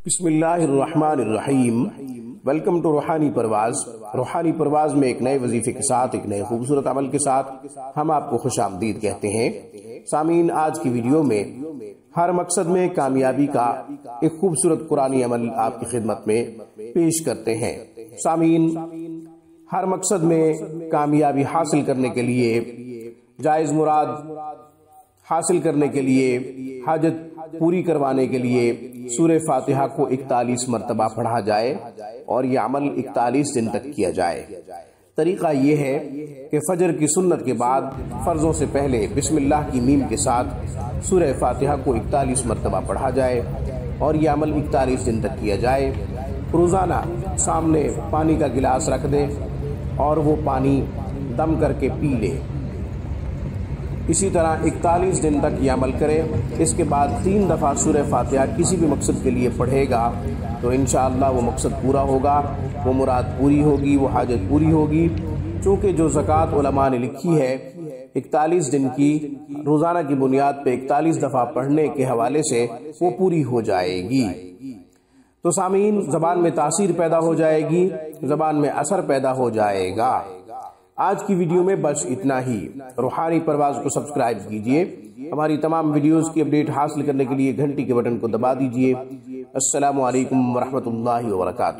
بسم اللہ الرحمن الرحیم۔ ویلکم ٹو روحانی پرواز۔ روحانی پرواز میں ایک نئے وظیفے کے ساتھ، ایک نئے خوبصورت عمل کے ساتھ ہم آپ کو خوش آمدید کہتے ہیں۔ سامعین، آج کی ویڈیو میں ہر مقصد میں کامیابی کا ایک خوبصورت قرآنی عمل آپ کی خدمت میں پیش کرتے ہیں۔ سامعین، ہر مقصد میں کامیابی حاصل کرنے کے لیے، جائز مراد حاصل کرنے کے لیے، حاجت پوری کروانے کے لیے سورہ فاتحہ کو 41 مرتبہ پڑھا جائے اور یہ عمل 41 دن تک کیا جائے۔ طریقہ یہ ہے کہ فجر کی سنت کے بعد فرضوں سے پہلے بسم اللہ کی میم کے ساتھ سورہ فاتحہ کو 41 مرتبہ پڑھا جائے اور یہ عمل 41 دن تک کیا جائے۔ روزانہ سامنے پانی کا گلاس رکھ دیں اور وہ پانی دم کر کے پی لے۔ اسی طرح 41 دن تک یہ عمل کرے۔ اس کے بعد 3 دفعہ سورہ فاتحہ کسی بھی مقصد کے لیے پڑھے گا تو انشاءاللہ وہ مقصد پورا ہوگا، وہ مراد پوری ہوگی، وہ حاجت پوری ہوگی۔ چونکہ جو زکوٰۃ علماء نے لکھی ہے 41 دن کی، روزانہ کی بنیاد پہ 41 دفعہ پڑھنے کے حوالے سے وہ پوری ہو جائے گی۔ تو سامعین، زبان میں تاثیر پیدا ہو جائے گی، زبان میں اثر پیدا ہو جائے گا۔ آج کی ویڈیو میں بس اتنا ہی۔ روحانی پرواز کو سبسکرائب کیجئے۔ ہماری تمام ویڈیوز کی اپڈیٹ حاصل کرنے کے لیے گھنٹی کے بٹن کو دبا دیجئے۔ السلام علیکم ورحمۃ اللہ وبرکاتہ۔